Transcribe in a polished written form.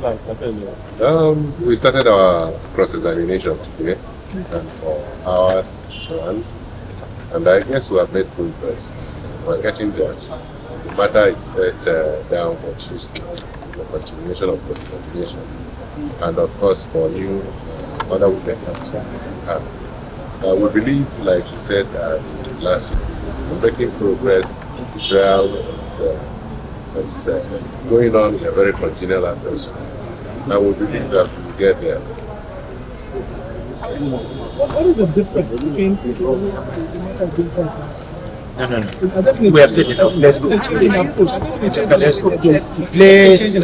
We started our cross-examination today, and for hours and I guess we have made progress. We're getting there. The matter is set down for Tuesday, the continuation of cross-examination, and of course for new other witnesses. We believe, like you said last week, we're making progress. Trial is going on in a very congenial atmosphere, and we believe that we will get there. What is the difference between No. We have said enough. Let's go. Let's go. Please.